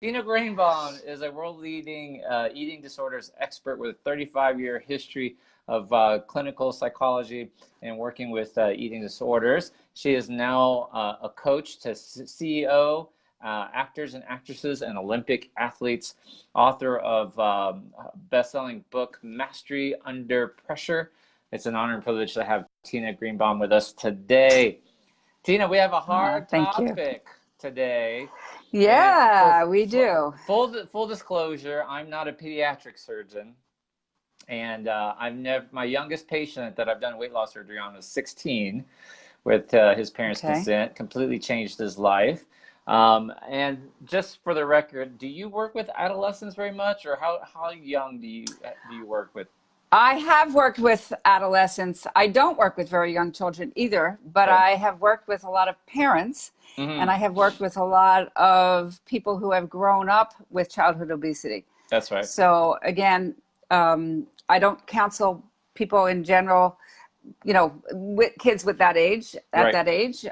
Tina Greenbaum is a world-leading eating disorders expert with a 35-year history of clinical psychology and working with eating disorders. She is now a coach to CEO, actors and actresses, and Olympic athletes, author of best-selling book, Mastery Under Pressure. It's an honor and privilege to have Tina Greenbaum with us today. Tina, we have a hard Thank you. topic today. And Yeah, we do. full disclosure, I'm not a pediatric surgeon, and my youngest patient that I've done weight loss surgery on was 16, with his parents' Okay. consent, completely changed his life. And just for the record, do you work with adolescents very much, or how young do you work with? I have worked with adolescents. I don't work with very young children either, but Okay. I have worked with a lot of parents, and Hmm. I have worked with a lot of people who have grown up with childhood obesity. That's right. So again, I don't counsel people in general, with kids with that age, at Right. that age.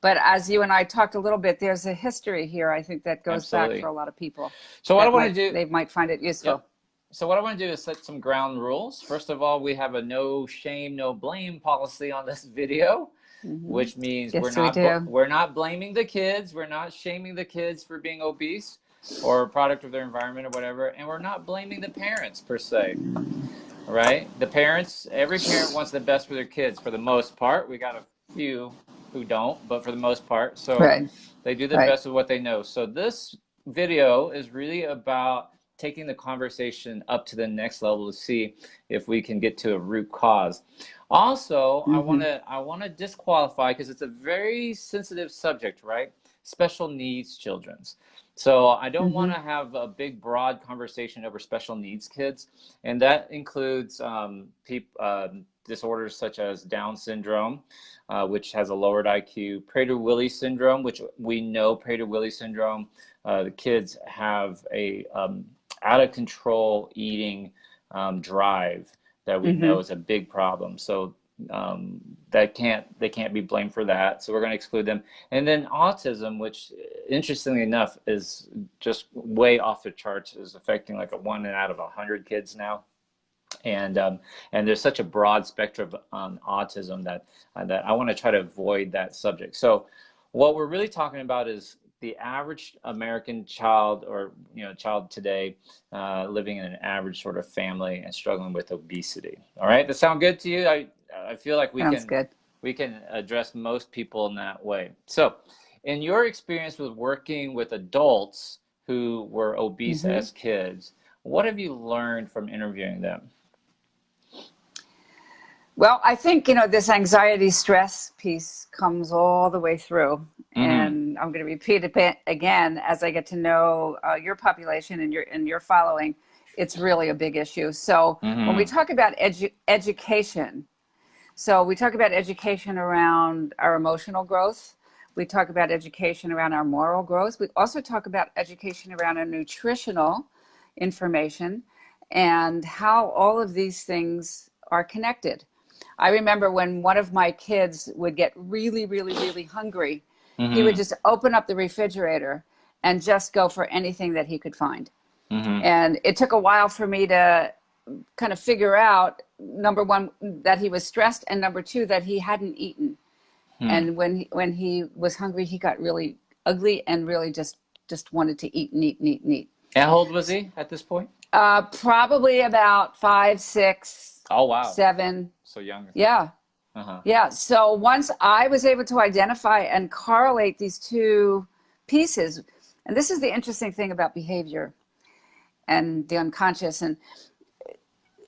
But as you and I talked a little bit, there's a history here, I think, that goes back for Absolutely. a lot of people So what I that want to do, they might find it useful. yep. So what I want to do is set some ground rules. First of all, we have a no shame, no blame policy on this video, Hmm. which means Yes, we do. we're not blaming the kids, we're not shaming the kids for being obese or a product of their environment or whatever, and we're not blaming the parents per se. All right? The parents, every parent wants the best for their kids for the most part. We got a few who don't, but for the most part. So Right, they do the right. best with what they know. So this video is really about taking the conversation up to the next level to see if we can get to a root cause. Also, Hmm. I want to disqualify because it's a very sensitive subject, right? Special needs children's. So I don't want Hmm. to have a big, broad conversation over special needs kids, and that includes disorders such as Down syndrome, which has a lowered IQ, Prader-Willi syndrome, which we know Prader-Willi syndrome, the kids have a out of control eating drive that we know Hmm. is a big problem. So they can't be blamed for that. So we're going to exclude them. And then autism, which interestingly enough is just way off the charts, is affecting like a 1 out of 100 kids now. And there's such a broad spectrum on autism that I want to try to avoid that subject. So what we're really talking about is the average American child, or child today, living in an average sort of family and struggling with obesity. All right, that sound good to you? I feel like Sounds good. we can address most people in that way. So, in your experience with working with adults who were obese Hmm. as kids, what have you learned from interviewing them? Well, I think, this anxiety stress piece comes all the way through. Mm-hmm. And I'm going to repeat it again as I get to know your population and your following. It's really a big issue. So when we Mm-hmm. talk about education, so we talk about education around our emotional growth. We talk about education around our moral growth. We also talk about education around our nutritional information and how all of these things are connected. I remember when one of my kids would get really, really, really hungry, he would Mm-hmm. just open up the refrigerator and just go for anything that he could find. Mm-hmm. And it took a while for me to kind of figure out, number one, that he was stressed, and number two, that he hadn't eaten. Hmm. And when he was hungry, he got really ugly and really just wanted to eat and eat and eat and eat. How old was he at this point? Probably about 5, 6, Oh, wow. 7. So young. Yeah. Uh-huh. Yeah. So once I was able to identify and correlate these two pieces, and this is the interesting thing about behavior and the unconscious. And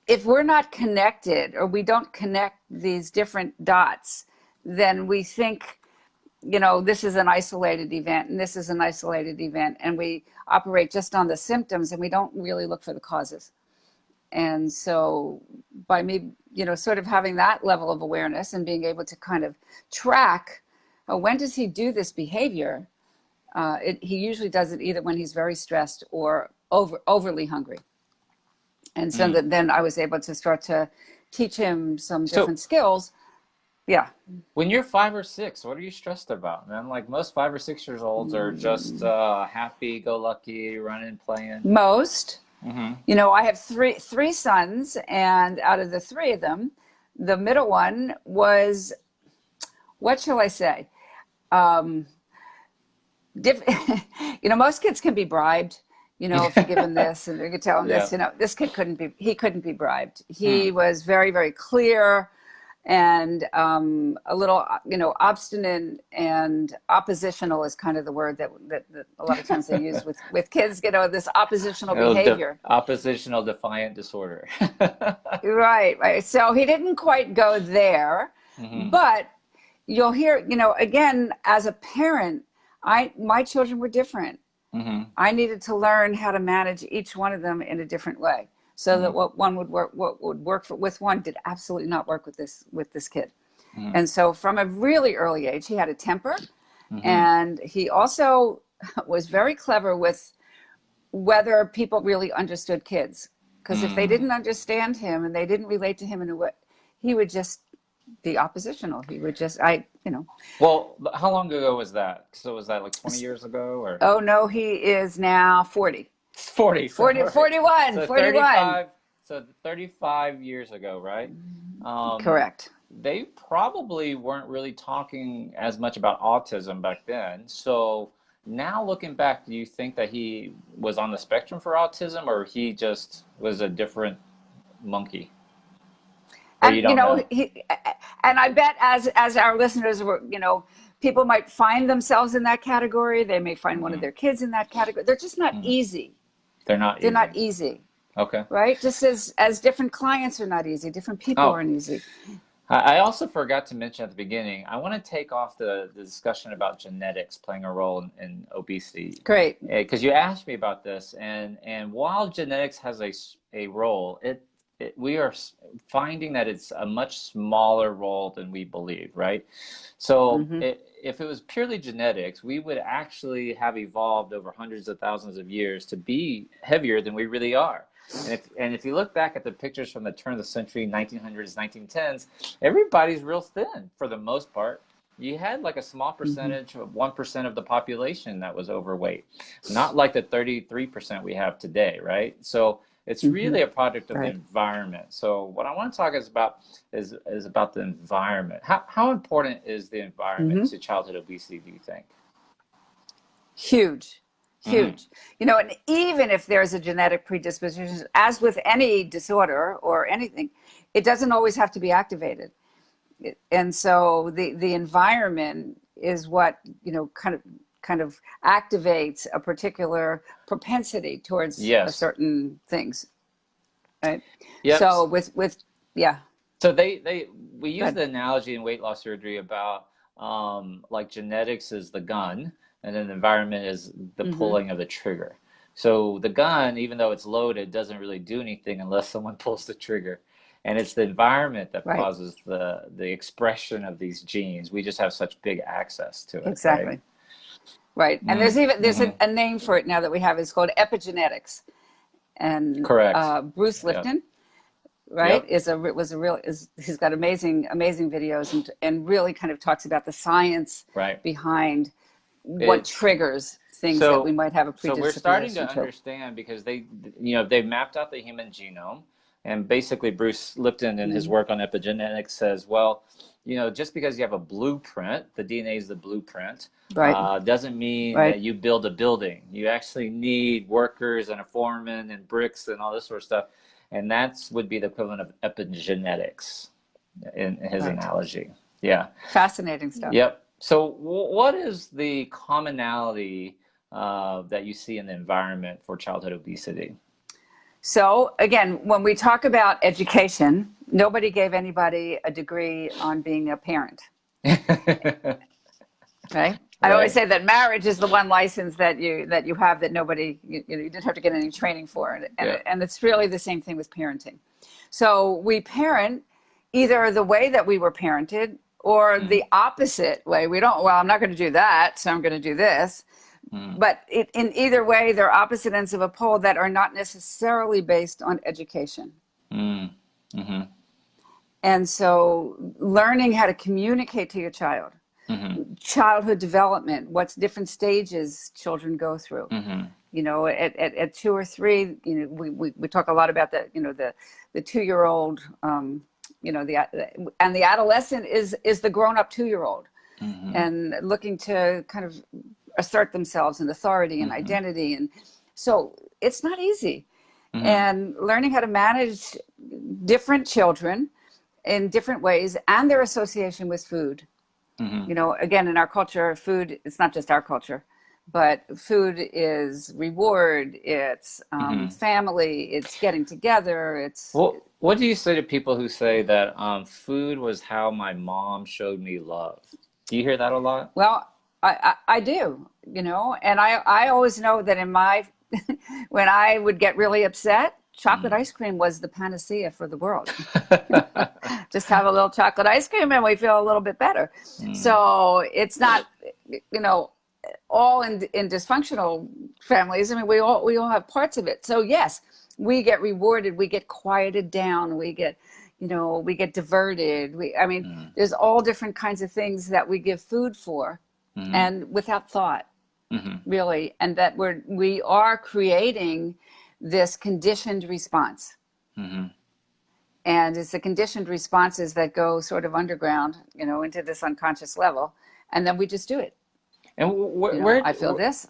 if we're not connected, or we don't connect these different dots, then we think, this is an isolated event and this is an isolated event. And we operate just on the symptoms and we don't really look for the causes. And so by me, sort of having that level of awareness and being able to kind of track, when does he do this behavior? He usually does it either when he's very stressed or overly hungry. And so Hmm. then I was able to start to teach him some So different skills. Yeah. When you're 5 or 6, what are you stressed about, man? Like most 5 or 6 years olds are just happy go lucky, running, playing. Most, Hmm. I have three sons, and out of the three of them, the middle one was, what shall I say? Um, diff- most kids can be bribed. If you give him this and you could tell him this, Yeah. this kid he couldn't be bribed. Hmm. He was very, very clear and a little, obstinate and oppositional is kind of the word that a lot of times they use with kids, this oppositional behavior. Oppositional defiant disorder. Right, right. So he didn't quite go there, Hmm. but you'll hear, again, as a parent, my children were different. Hmm. I needed to learn how to manage each one of them in a different way, so that Hmm. what would work with one did absolutely not work with this kid. Hmm. And so from a really early age, he had a temper, Hmm. and he also was very clever with whether people really understood kids. Because if they Hmm. didn't understand him and they didn't relate to him in a way, he would just be oppositional. He would just, Well, how long ago was that? So was that like 20 years ago or oh no, he is now 40. 40? So, 40, all right. 41, So 41. 35, so 35 years ago, right? Um, Correct. they probably weren't really talking as much about autism back then. So now looking back, do you think that he was on the spectrum for autism or he just was a different monkey? Or And you don't know? and I bet as our listeners were, people might find themselves in that category. They may find one of Hmm. their kids in that category. They're just not Hmm. easy. They're not They're not easy. easy, Okay. right? Just as different clients are not easy, different people Oh, aren't easy. I also forgot to mention at the beginning, I want to take off the discussion about genetics playing a role in obesity. Great. Because you asked me about this, and while genetics has a role, we are finding that it's a much smaller role than we believe, right? So Hmm. if it was purely genetics, we would actually have evolved over hundreds of thousands of years to be heavier than we really are. And if you look back at the pictures from the turn of the century, 1900s, 1910s, everybody's real thin for the most part. You had like a small Hmm. percentage of 1% of the population that was overweight, not like the 33% we have today, right? So it's Hmm. really a product of the Right. environment. So what I want to talk is about the environment. How important is the environment Hmm. to childhood obesity, do you think? Huge, Hmm. huge. And even if there's a genetic predisposition, as with any disorder or anything, it doesn't always have to be activated. And so the environment is what, kind of activates a particular propensity towards a Yes. certain things, right? Yep. So with yeah, So we use good. the analogy in weight loss surgery about like genetics is the gun, and then the environment is the Hmm. pulling of the trigger. So the gun, even though it's loaded, doesn't really do anything unless someone pulls the trigger. And it's the environment that Right. causes the expression of these genes. We just have such big access to it, right? Exactly. Right. And Mm, there's hmm. a name for it now that we have. It's called epigenetics. And Correct. Bruce Yep. Lipton, right, Yep. was a real is he's got amazing videos and really kind of talks about the science Right. behind what It's triggers things that we So, might have a so we're starting to predisposition to. understand because they've mapped out the human genome, and basically Bruce Lipton in his Mm-hmm. work on epigenetics says, well, just because you have a blueprint, the DNA is the blueprint, Right. doesn't mean that Right. you build a building. You actually need workers and a foreman and bricks and all this sort of stuff, and that's would be the equivalent of epigenetics in his Right. analogy. Yeah. Fascinating stuff. Yep. So, what is the commonality that you see in the environment for childhood obesity? So again, when we talk about education, nobody gave anybody a degree on being a parent. Right. I always Right. say that marriage is the one license that you have that nobody you didn't have to get any training for, Yeah. and it's really the same thing with parenting. So we parent either the way that we were parented or Mm, the opposite way. We don't. Well, I'm not going to do that, so I'm going to do this. mm, But in either way, they're opposite ends of a pole that are not necessarily based on education. mm, mm-hmm. And so learning how to communicate to your child, Mm-hmm. childhood development, what's different stages children go through. Mm-hmm. You know, at 2 or 3, you know, we talk a lot about the, you know, the 2-year-old, you know, and the adolescent is the grown-up 2-year-old, Mm-hmm. and looking to kind of assert themselves and authority and Mm-hmm. identity. And so it's not easy. Mm-hmm. And learning how to manage different children in different ways and their association with food. Mm-hmm. You know, again, in our culture, food, it's not just our culture, but food is reward, it's Mm-hmm. family, it's getting together, it's, Well, what do you say to people who say that food was how my mom showed me love? Do you hear that a lot? well, I do, you know, and I always know that in my, when I would get really upset, chocolate Mm. ice cream was the panacea for the world. Just have a little chocolate ice cream and we feel a little bit better. Mm. So it's not, you know, all in dysfunctional families. I mean, we all have parts of it. So yes, we get rewarded, we get quieted down, we get, you know, we get diverted. I mean, Mm. there's all different kinds of things that we give food for, Mm-hmm. and without thought, Mm-hmm. really, and that we are creating this conditioned response. Mm-hmm. And it's the conditioned responses that go sort of underground, you know, into this unconscious level, and then we just do it. And You know, I feel this.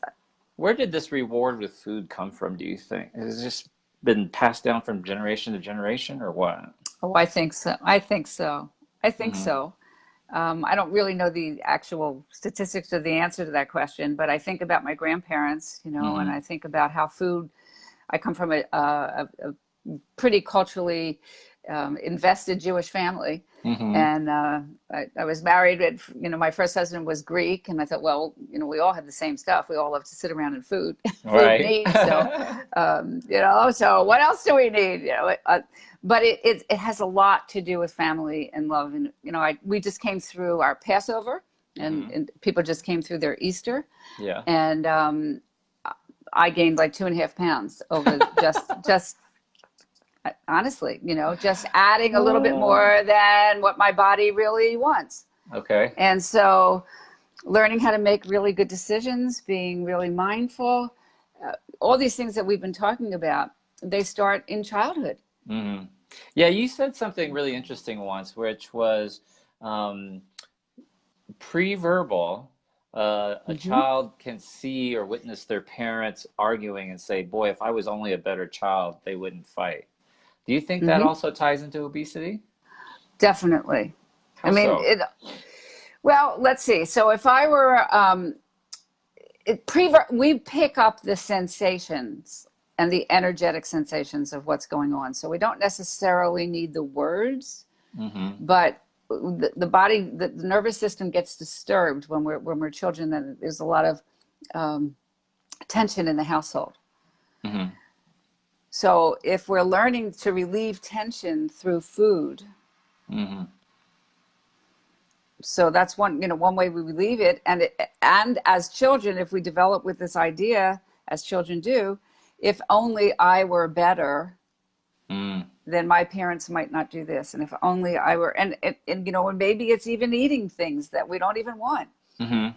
where did this reward with food come from, do you think? Has it just been passed down from generation to generation or what? Oh, I think so. I think so. I think Mm-hmm. so. I don't really know the actual statistics or the answer to that question, but I think about my grandparents, you know, and Mm-hmm. I think about how food. I come from a pretty culturally invested Jewish family. Mm-hmm. And I was married, you know, my first husband was Greek, and I thought, well, you know, we all have the same stuff. We all love to sit around and food and Right. eat. So, you know, so what else do we need? You know, but it has a lot to do with family and love. And, you know, we just came through our Passover, Mm-hmm. and people just came through their Easter. Yeah. And I gained like 2.5 pounds over just honestly, you know, just adding a little bit Oh. more than what my body really wants. Okay. And so learning how to make really good decisions, being really mindful, all these things that we've been talking about, they start in childhood. Mm-hmm. Yeah, you said something really interesting once, which was um, pre-verbal. A Hmm. child can see or witness their parents arguing and say, "Boy, if I was only a better child, they wouldn't fight." Do you think that Hmm. also ties into obesity? Definitely. I How mean, so? well, let's see. So if I were, we pick up the sensations and the energetic sensations of what's going on. So we don't necessarily need the words, Mm-hmm. but the body, the nervous system gets disturbed when we're children. Then there's a lot of tension in the household. Mm-hmm. So if we're learning to relieve tension through food, Mm-hmm. so that's one way we relieve it. And as children, if we develop with this idea, as children do, if only I were better, Mm-hmm. then my parents might not do this. And if only I were, and you know, and maybe it's even eating things that we don't even want. Mm-hmm.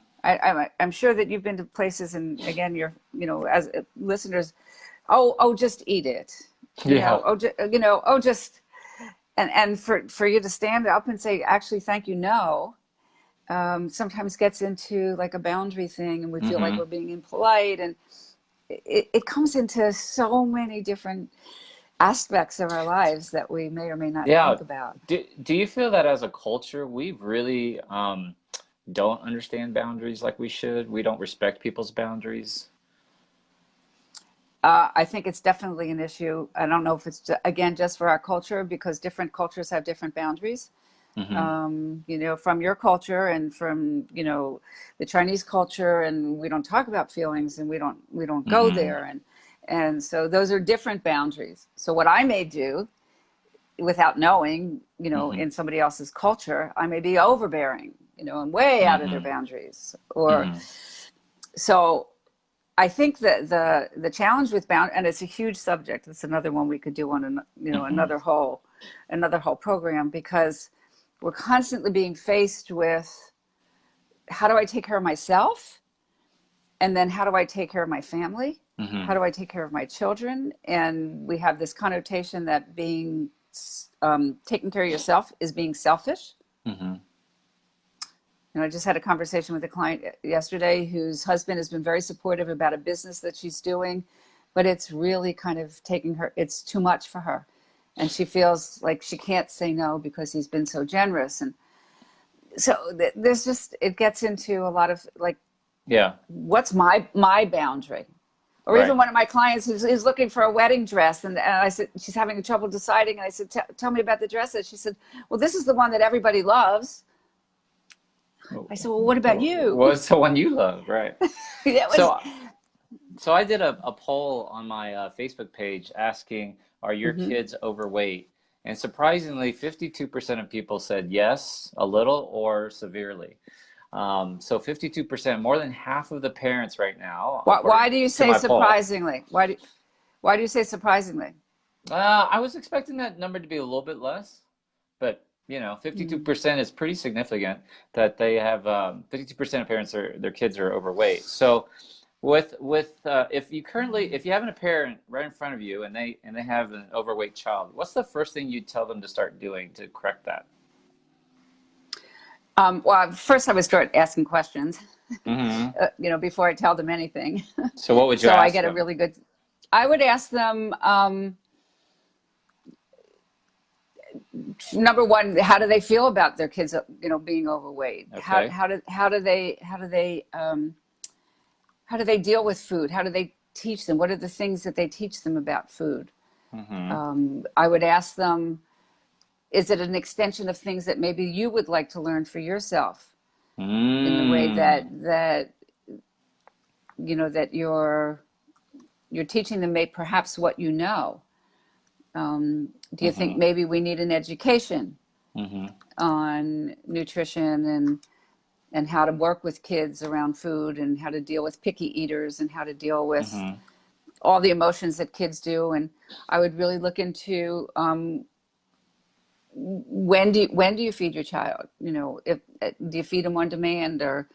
I'm sure that you've been to places, and again, you're, you know, as listeners, oh, just eat it, you know, Yeah. you know, just, and for you to stand up and say, actually, thank you, no, sometimes gets into like a boundary thing, and we feel like Mm-hmm. we're being impolite, and it comes into so many different aspects of our lives that we may or may not Yeah. think about. Do you feel that as a culture, we really don't understand boundaries like we should? We don't respect people's boundaries? I think it's definitely an issue. I don't know if it's again just for our culture, because different cultures have different boundaries. Mm-hmm. You know, from your culture and from, you know, the Chinese culture, and we don't talk about feelings, and we don't go Mm-hmm. there, and so those are different boundaries. So what I may do without knowing, you know, Mm-hmm. in somebody else's culture, I may be overbearing, you know, and way out of their Mm-hmm. boundaries, or Mm-hmm. so I think that the challenge with bound, and it's a huge subject. It's another one we could do on another whole program, because we're constantly being faced with, how do I take care of myself, and then how do I take care of my family? How do I take care of my children? And we have this connotation that being taking care of yourself is being selfish. I just had a conversation with a client yesterday whose husband has been very supportive about a business that she's doing, but it's really kind of it's too much for her. And she feels like she can't say no because he's been so generous. And so there's just, it gets into a lot of like, what's my boundary? Or even one of my clients is looking for a wedding dress, and I said, she's having trouble deciding, and I said, tell me about the dresses. She said, well, this is the one that everybody loves. I said, well, what about you? What's the one you love, right? So I did a poll on my Facebook page asking, are your kids overweight? And surprisingly, 52% of people said yes, a little, or severely. So 52%, more than half of the parents right now. Why do you say surprisingly? Why do you say surprisingly? I was expecting that number to be a little bit less, but 52% is pretty significant that they have 52% of parents their kids are overweight. So if you have a parent right in front of you and they have an overweight child, what's the first thing you'd tell them to start doing to correct that? Well, first I would start asking questions, before I tell them anything. So what would you ask I get them? a really good, I would ask them, number one, how do they feel about their kids, being overweight? Okay. How do they deal with food? How do they teach them? What are the things that they teach them about food? I would ask them, is it an extension of things that maybe you would like to learn for yourself in the way that you're teaching them perhaps what you know? Do you think maybe we need an education on nutrition and how to work with kids around food, and how to deal with picky eaters, and how to deal with all the emotions that kids do? And I would really look into when do you feed your child? If do you feed them on demand, or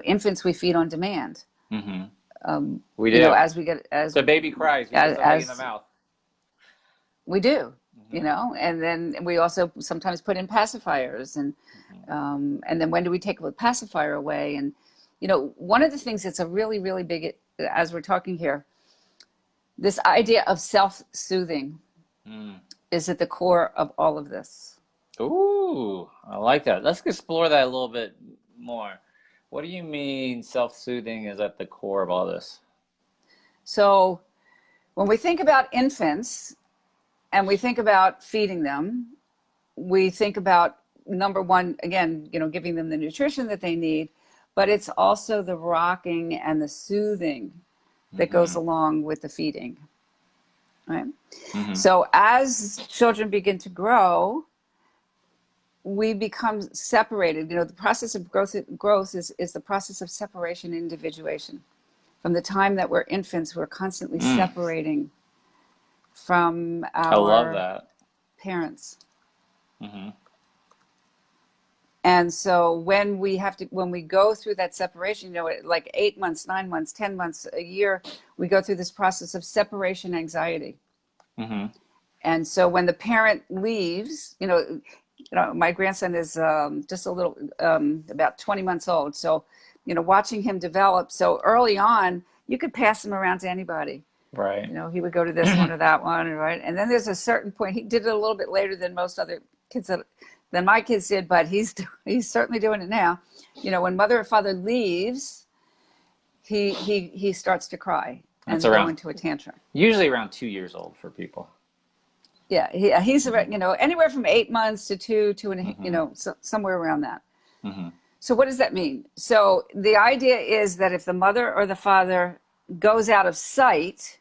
infants we feed on demand. We do. As the baby cries, we put something in the mouth. We do, and then we also sometimes put in pacifiers, and then when do we take a pacifier away? And one of the things that's a really, really big, as we're talking here, this idea of self-soothing is at the core of all of this. Ooh, I like that. Let's explore that a little bit more. What do you mean self-soothing is at the core of all this? So when we think about infants and we think about feeding them, we think about, number one, again, giving them the nutrition that they need, but it's also the rocking and the soothing that goes along with the feeding. Right? So as children begin to grow, we become separated. The process of growth is the process of separation and individuation. From the time that we're infants, we're constantly separating from our I love that. parents. And so when we go through that separation, like 8 months, 9 months, 10 months, a year, we go through this process of separation anxiety. And so when the parent leaves, my grandson is just a little, about 20 months old. So, watching him develop so early on, you could pass him around to anybody. Right. He would go to this one or that one, right? And then there's a certain point, he did it a little bit later than most other kids than my kids did, but he's certainly doing it now. When mother or father leaves, he starts to cry and go into a tantrum. Usually around 2 years old for people. Yeah, he's anywhere from 8 months to two and somewhere around that. So what does that mean? So the idea is that if the mother or the father goes out of sight,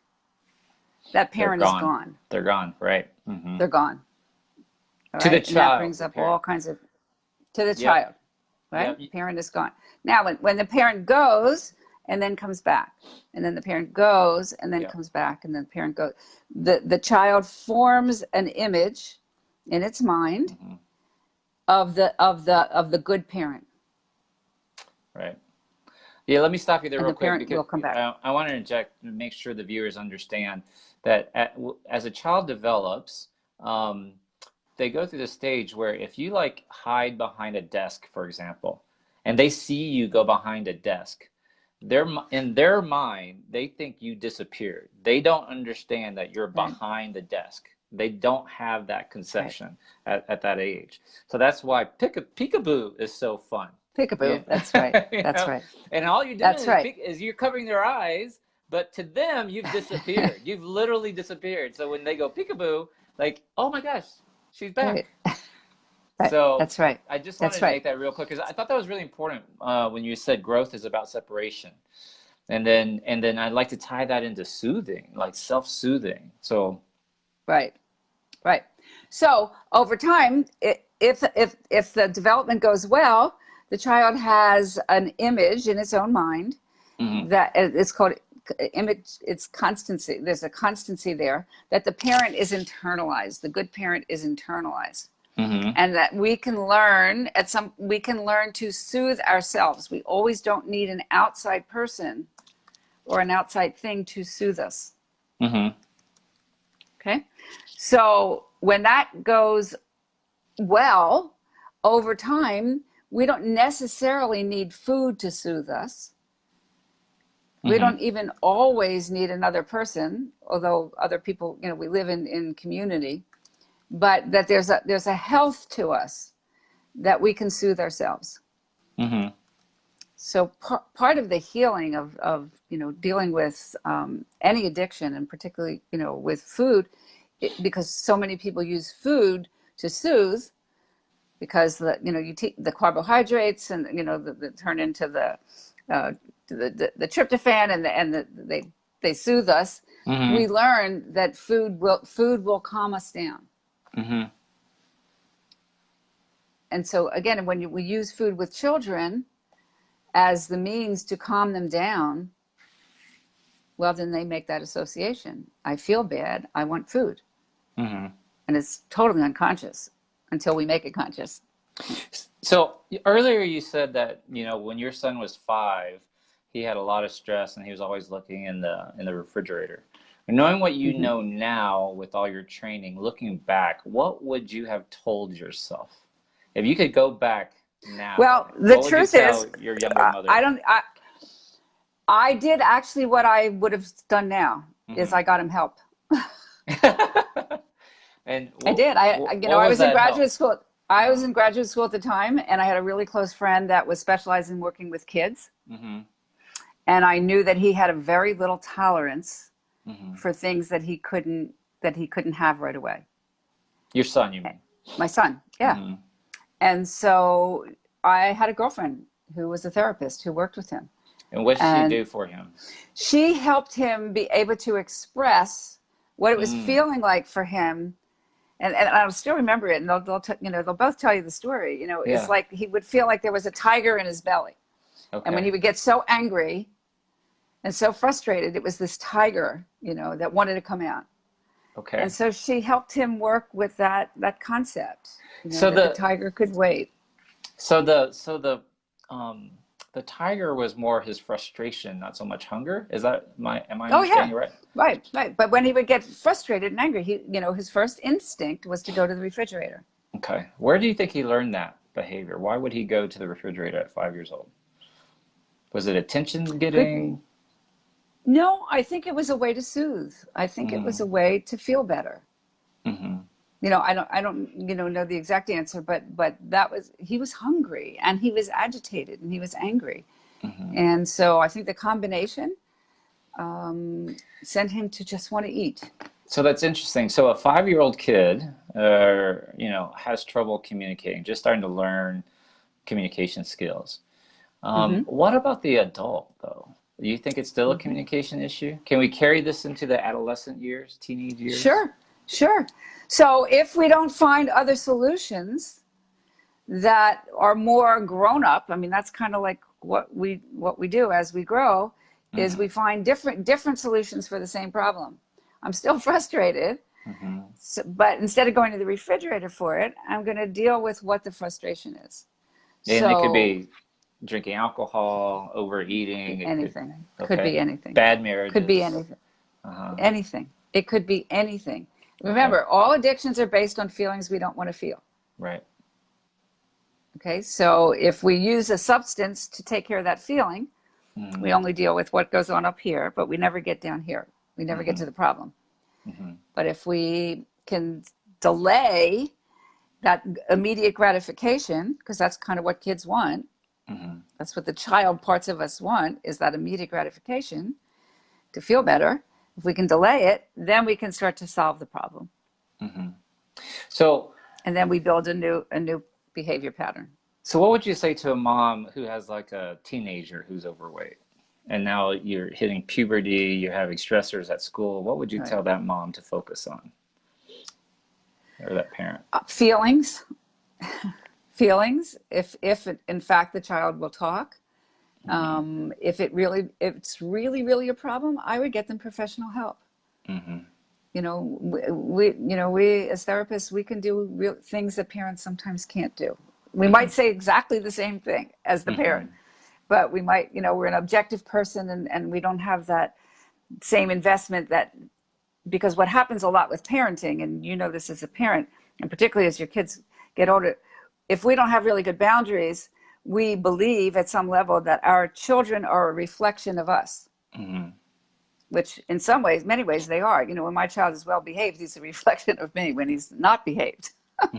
that parent is gone. They're gone, right? They're gone. All to right? The child. That brings up all kinds of, to the child, right? Yep. Parent is gone. Now, when the parent goes and then comes back. And then the parent goes and then Yeah. comes back, and then the parent goes. The child forms an image in its mind Mm-hmm. of the good parent. Right. Yeah, let me stop you there And real the quick parent because will come back. I want to inject and make sure the viewers understand that as a child develops, um, they go through the stage where if you like hide behind a desk, for example, and they see you go behind a desk, in their mind, they think you disappeared. They don't understand that you're Right. behind the desk. They don't have that Right. conception at that age. So that's why peekaboo is so fun. Yeah. Peekaboo. That's right. You That's know? right. And all you're doing That's right. is you're covering their eyes, but to them, you've disappeared. You've literally disappeared. So when they go peekaboo, like, oh my gosh, she's Right. back. Right. So That's right. I just wanted That's to right. make that real quick because I thought that was really important when you said growth is about separation, and then I'd like to tie that into soothing, like self-soothing. So Right. Right. So over time, if the development goes well, the child has an image in its own mind mhm, that it's called image. It's constancy. There's a constancy there that the parent is internalized. The good parent is internalized, mhm, and that we can learn to soothe ourselves. We always don't need an outside person or an outside thing to soothe us. mhm, Okay. So when that goes well, over time, we don't necessarily need food to soothe us. We mhm, don't even always need another person, although other people, we live in community, but that there's a health to us that we can soothe ourselves. mhm, So part of the healing of dealing with any addiction, and particularly with food, because so many people use food to soothe, because the carbohydrates and the turn into the tryptophan, they soothe us. mhm, We learn that food will calm us down. mhm. And so again, when we use food with children as the means to calm them down, well, then they make that association. I feel bad. I want food. Mhm. And it's totally unconscious until we make it conscious. So earlier you said that, when your son was 5, he had a lot of stress and he was always looking in the refrigerator. Knowing what you Mm-hmm. know now with all your training, looking back, what would you have told yourself? If you could go back now, Well, the what would you truth is, tell your younger I mother? don't. I did actually what I would have done now is Hmm. I got him help. And I did. what I was was in that help? graduate school. I was Uh-huh. in graduate school at the time, and I had a really close friend that was specialized in working with kids. Hmm. And I knew that he had a very little tolerance Hmm. for things that he couldn't have right away. Your son, you mean? My son, yeah. Hmm. And so I had a girlfriend who was a therapist who worked with him. And what did she And do for him? she helped him be able to express what it was Mm. feeling like for him. And I'll still remember it. And they'll both tell you the story. It's Yeah. like he would feel like there was a tiger in his belly. And when he Okay. would get so angry and so frustrated, it was this tiger, that wanted to come out. And Okay. so she helped him work with that concept, So that the the tiger could wait. so the the tiger was more his frustration, not so much hunger. Is that my am I Oh understanding yeah, you right? right, right. But when he would get frustrated and angry, his first instinct was to go to the refrigerator. Okay. Where do you think he learned that behavior? Why would he go to the refrigerator at 5 years old? Was it attention Good. getting? No, I think it was a way to soothe. I think it was Mm, a way to feel better. mm-hmm, I don't know the exact answer, but he was hungry and he was agitated and he was angry. mm-hmm. And so I think the combination sent him to just want to eat. So that's interesting. So a 5-year-old kid, has trouble communicating, just starting to learn communication skills. Hmm. What about the adult, though? Do you think it's still a Hmm. communication issue? Can we carry this into the adolescent years, teenage years? Sure, sure. So if we don't find other solutions that are more grown up, I mean, that's kind of like what we do as we grow is we find different solutions for the same problem. I'm still frustrated, but instead of going to the refrigerator for it, I'm going to deal with what the frustration is. And it could So be drinking alcohol, overeating. anything. Okay. Could be anything. Bad marriages. Could be anything. Anything. It could be anything. Remember, all addictions are based on feelings we don't want to feel. Right. Okay, so if we use a substance to take care of that feeling, we only deal with what goes on up here, but we never get down here. We never get to the problem. But if we can delay that immediate gratification, because that's kind of what kids want, that's what the child parts of us want, is that immediate gratification to feel better. If we can delay it, then we can start to solve the problem. So, and then we build a new behavior pattern. So what would you say to a mom who has like a teenager who's overweight, and now you're hitting puberty, you're having stressors at school? What would you tell that mom to focus on, or that parent? Feelings. Feelings. If in fact the child will talk, if it's really a problem, I would get them professional help. You know, we as therapists, we can do real things that parents sometimes can't do. We might say exactly the same thing as the parent, but we might, we're an objective person and we don't have that same investment because what happens a lot with parenting, and you know this as a parent, and particularly as your kids get older, if we don't have really good boundaries, we believe at some level that our children are a reflection of us. Which in some ways, many ways they are. When my child is well behaved, he's a reflection of me. When he's not behaved,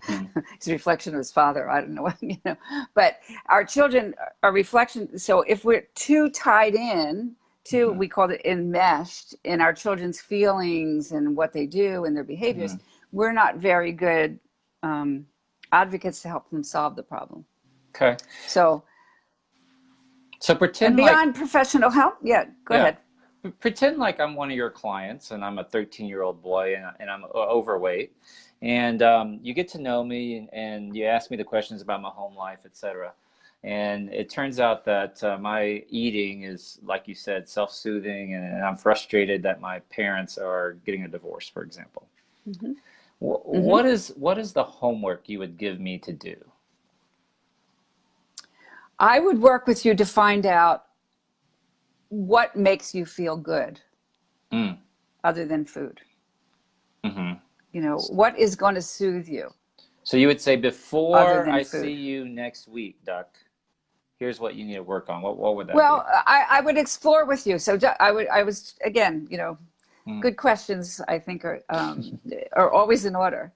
he's a reflection of his father. I don't know, But our children are reflection. So if we're too tied in to, we call it enmeshed in our children's feelings and what they do and their behaviors, we're not very good advocates to help them solve the problem. Okay. So pretend and beyond professional help. Yeah, go ahead. Pretend like I'm one of your clients and I'm a 13-year-old boy and I'm overweight, and you get to know me and you ask me the questions about my home life, etc. And it turns out that my eating is, like you said, self-soothing, and I'm frustrated that my parents are getting a divorce, for example. What is the homework you would give me to do? I would work with you to find out what makes you feel good other than food. What is going to soothe you? So you would say, before I see you next week, Duc, here's what you need to work on. What would that be? Well, I would explore with you. So again, good questions, I think, are always in order.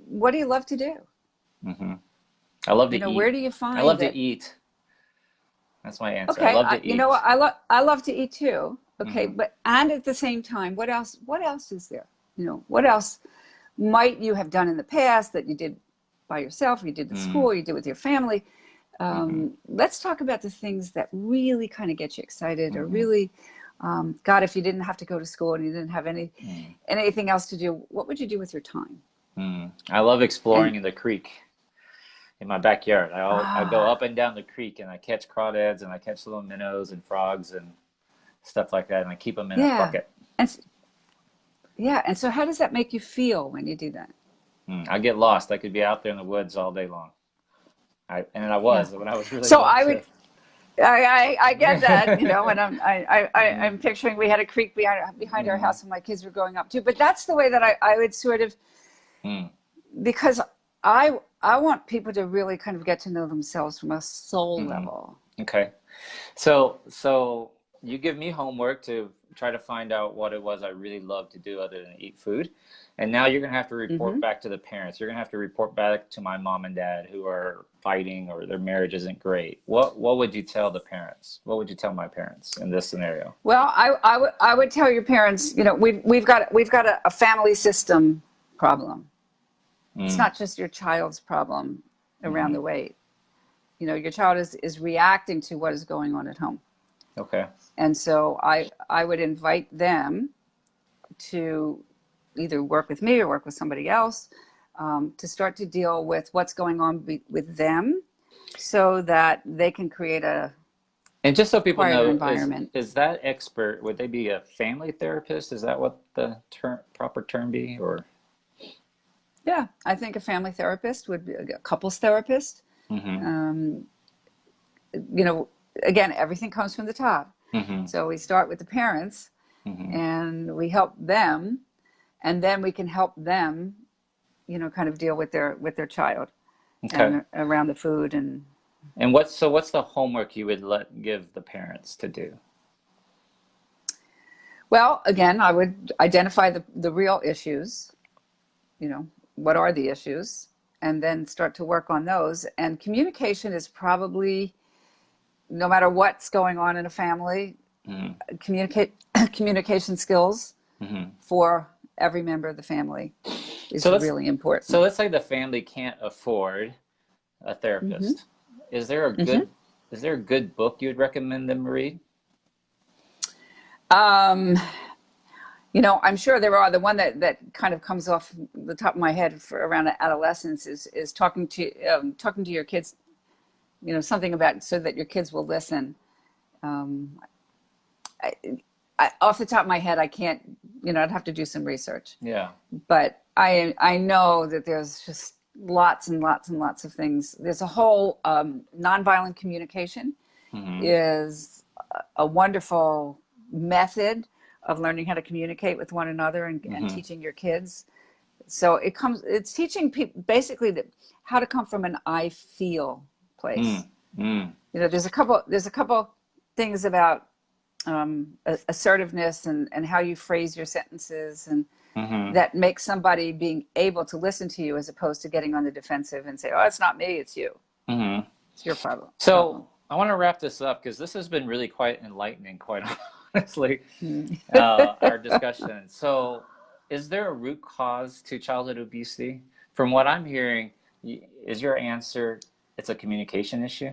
What do you love to do? I love to eat. Where do you find I love to eat. That's my answer. Okay, I love to eat. I love to eat too. Okay, and at the same time, what else is there? What else might you have done in the past that you did by yourself, or you did at school, or you did with your family? Let's talk about the things that really kind of get you excited, or really, God, if you didn't have to go to school and you didn't have anything else to do, what would you do with your time? I love exploring in the creek. In my backyard, I go up and down the creek and I catch crawdads and I catch little minnows and frogs and stuff like that, and I keep them in a bucket. And so how does that make you feel when you do that? I get lost. I could be out there in the woods all day long. When I was really so young. I would. I get that, and I'm picturing we had a creek behind our house when my kids were growing up too. But that's the way that I would sort of, because I want people to really kind of get to know themselves from a soul level. Okay. So you give me homework to try to find out what it was I really love to do other than eat food. And now you're going to have to report back to the parents. You're going to have to report back to my mom and dad who are fighting or their marriage isn't great. What would you tell the parents? What would you tell my parents in this scenario? Well, I would tell your parents, we've got a family system problem. It's not just your child's problem around the weight. Your child is reacting to what is going on at home. Okay. And so I would invite them to either work with me or work with somebody else to start to deal with what's going on with them. so that they can create a And just so people quieter know, environment. is that expert, would they be a family therapist? Is that what the proper term be, or? Yeah, I think a family therapist would be a couples therapist. Mm-hmm. Um, you know, again, everything comes from the top. Mm-hmm. So we start with the parents Mm-hmm. and we help them, and then we can help them, kind of deal with their child Okay. and around the food. And And what's the homework you would give the parents to do? well, again, I would identify the real issues, what are the issues, and then start to work on those. And communication is probably, no matter what's going on in a family, Mm-hmm. communication skills Mm-hmm. for every member of the family So is really so important. let's say the family can't afford a Hmm. therapist. Is there a Hmm. good is there a good book you would recommend them read? Um, I'm sure there are. The one that kind of comes off the top of my head for around adolescence is talking to your kids. Something about so that your kids will listen. Um, I, Off the top of my head, I can't. I'd have to do some research. Yeah. But I know that there's just lots and lots and lots of things. There's a whole nonviolent communication Mm-hmm. is a wonderful method of learning how to communicate with one another and Mm-hmm. teaching your kids. So it's teaching people basically how to come from an I feel place. Mm. Mm. There's a couple things about assertiveness and how you phrase your sentences and Mm-hmm. that makes somebody being able to listen to you as opposed to getting on the defensive and say, "Oh, it's not me, it's you. Mm-hmm. It's your problem." So I want to wrap this up because this has been really quite enlightening, quite honestly, Mm. our discussion. So, is there a root cause to childhood obesity? From what I'm hearing, is your answer it's a communication issue?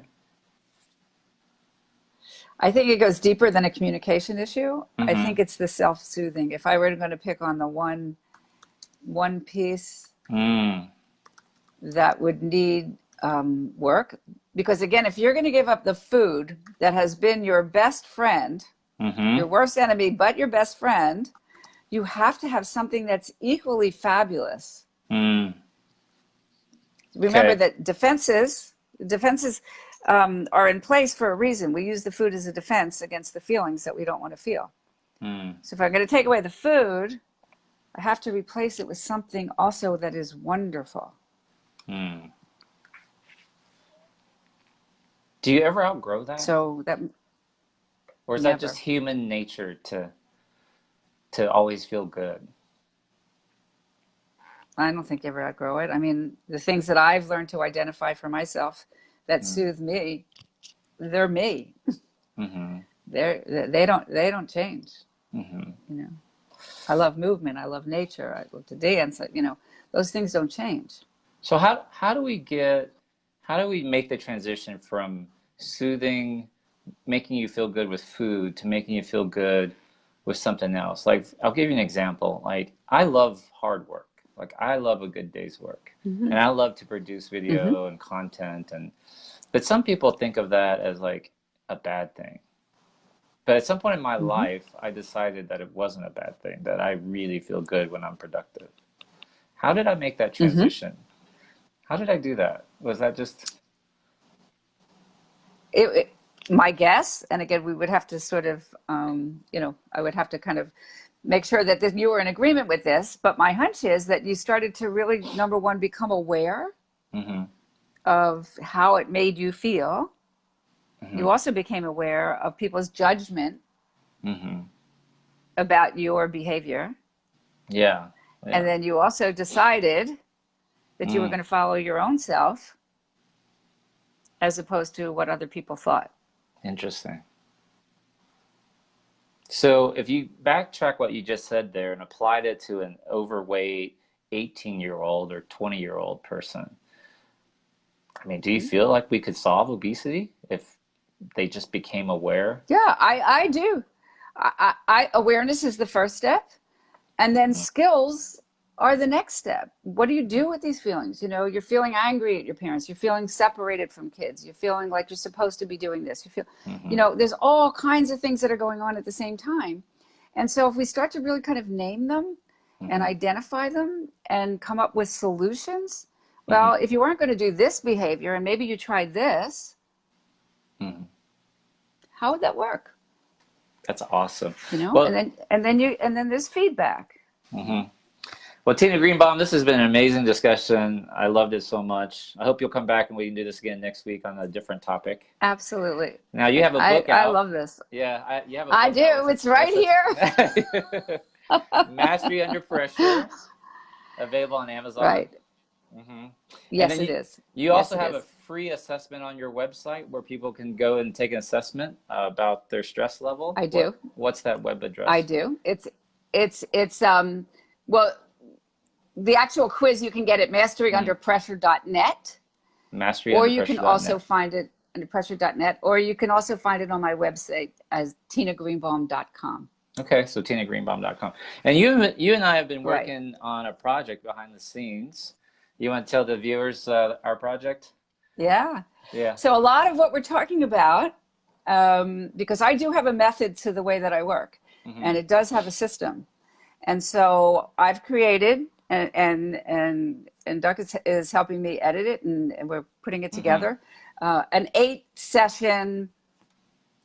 I think it goes deeper than a communication issue. I Mm-hmm. think it's the self-soothing. If I were going to pick on the one piece Mm. that would need work, because again, if you're going to give up the food that has been your best friend, your Mm-hmm. worst enemy, but your best friend, you have to have something that's equally fabulous. Mm. Remember Okay. that defenses are in place for a reason. We use the food as a defense against the feelings that we don't want to feel. Mm. So if I'm going to take away the food, I have to replace it with something also that is wonderful. Mm. Do you ever outgrow that? So that Or is that just never. human nature to always feel good? I don't think you ever outgrow it. I mean, the things that I've learned to identify for myself that Mm. soothe me, they're me. Mm-hmm. They don't change. Mm-hmm. You know, I love movement. I love nature. I love to dance. Those things don't change. So how do we make the transition from soothing, making you feel good with food to making you feel good with something else? Like I'll give you an example. Like I love hard work. Like I love a good day's work. Hmm. And I love to produce Hmm. video and content and but some people think of that as like a bad thing. But at some point in my Hmm. life, I decided that it wasn't a bad thing, that I really feel good when I'm productive. How did I make that Hmm. transition? How did I do that? Was that just My guess, and again, we would have to sort of, I would have to kind of make sure that you were in agreement with this. But my hunch is that you started to really, number one, become aware mm-hmm, of how it made you feel. mm-hmm, You also became aware of people's judgment mm-hmm. about your behavior. Yeah, And yeah. then you also decided that you were Mm, going to follow your own self as opposed to what other people thought. interesting. So if you backtrack what you just said there and applied it to an overweight 18-year-old or 20-year-old person, I mean, do you feel like we could solve obesity if they just became aware? Yeah, I do. Awareness is the first step, and then Mm, skills. are the next step. What do you do with these feelings? You know, you're feeling angry at your parents. You're feeling separated from kids. You're feeling like you're supposed to be doing this. You feel, you Mm-hmm. know, there's all kinds of things that are going on at the same time. And so if we start to really kind of name them and Mm-hmm. identify them and come up with solutions, Mm-hmm. well, if you aren't going to do this behavior and maybe you try this, Mm-hmm. how would that work? That's awesome. You know, Well, and then there's feedback. mhm. Well, Tina Greenbaum, this has been an amazing discussion. I loved it so much. I hope you'll come back and we can do this again next week on a different topic. Absolutely. Now you have a book I out. love this. Yeah, you have a I book out. do. It's right here. Mastery Under Pressure, available on Amazon. Right. Hmm. And Yes, then it is. you Yes, also it have a is. free assessment on your website where people can go and take an assessment about their stress level. I do. What's that web I address? do. It's well, the actual quiz you can get at Mm. masteryunderpressure.net, or you can also MasteryUnderPressure.net. find it underpressure.net, or you can also find it on my website as tinagreenbaum.com. Okay, so tinagreenbaum.com. And you and I have been Right. working on a project behind the scenes. You want to tell the viewers our project? Yeah. Yeah. So a lot of what we're talking about, because I do have a method to the way that I work, Hmm. and it does have a system. And so I've created, and Duc is helping me edit it, and we're putting it Hmm. together, an 8-session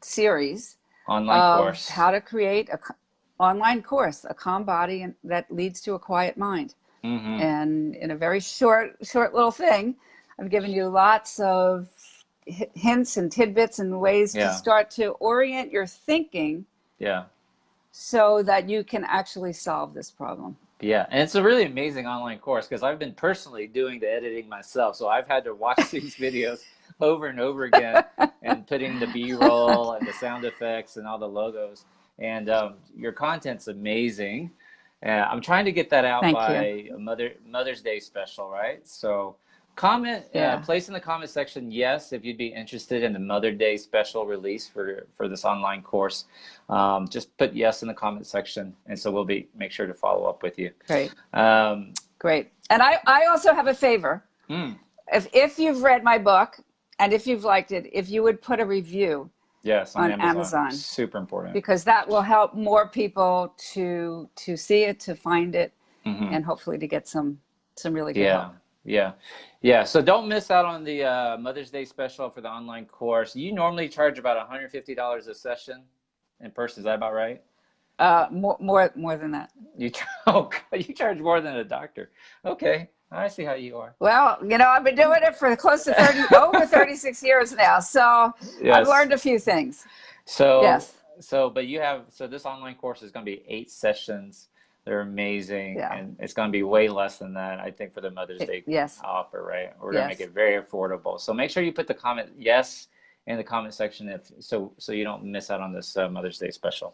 series Online of course. how to create a online course, a calm body that leads to a quiet mind. Hmm. And in a very short little thing, I've given you lots of hints and tidbits and ways to Yeah. start to orient your thinking Yeah. so that you can actually solve this problem. Yeah. And it's a really amazing online course because I've been personally doing the editing myself. So I've had to watch these videos over and over again and putting the B-roll and the sound effects and all the logos. And your content's amazing. I'm trying to get that out Thank you. by a Mother's Day special, right? So comment, Yeah. place in the comment section, yes, if you'd be interested in the Mother's Day special release for this online course. Just put yes in the comment section, and so we'll make sure to follow up with you. Great. Um, Great. And I also have a favor. mm, If you've read my book and if you've liked it, if you would put a review yes, on on Amazon, Amazon, super important. because that will help more people to see it, to find it, Hmm. and hopefully to get some really good Yeah, help. yeah, yeah. So don't miss out on the Mother's Day special for the online course. You normally charge about $150 a session in person. Is that about right? More than that. Oh, you charge more than a doctor. Okay, I see how you are. Well, you know, I've been doing it for close to over 36 years now, so I've Yes. learned a few things. So, Yes. so this online course is going to be 8 sessions. They're amazing, Yeah. and it's going to be way less than that, I think, for the Mother's Day Yes. offer, right? We're going to make Yes. it very affordable. So make sure you put the comment yes in the comment section so you don't miss out on this Mother's Day special.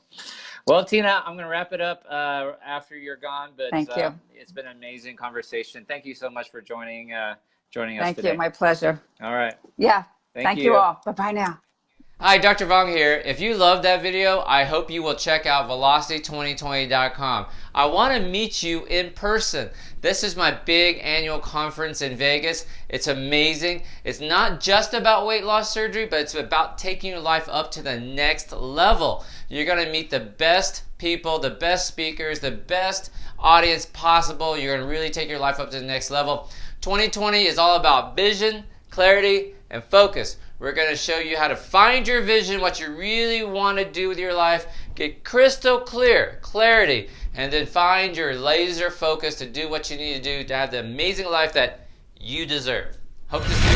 Well, Tina, I'm going to wrap it up after you're gone, but Thank you. it's been an amazing conversation. Thank you so much for joining us Thank you. today. My pleasure. All right. Yeah. Thank Thank you you. all. Bye-bye now. Hi, Dr. Vuong here. If you loved that video, I hope you will check out velocity2020.com. I want to meet you in person. This is my big annual conference in Vegas. It's amazing. It's not just about weight loss surgery, but it's about taking your life up to the next level. You're going to meet the best people, the best speakers, the best audience possible. You're going to really take your life up to the next level. 2020 is all about vision, clarity, and focus. We're going to show you how to find your vision, what you really want to do with your life, get crystal clear, clarity, and then find your laser focus to do what you need to do to have the amazing life that you deserve. Hope to see you.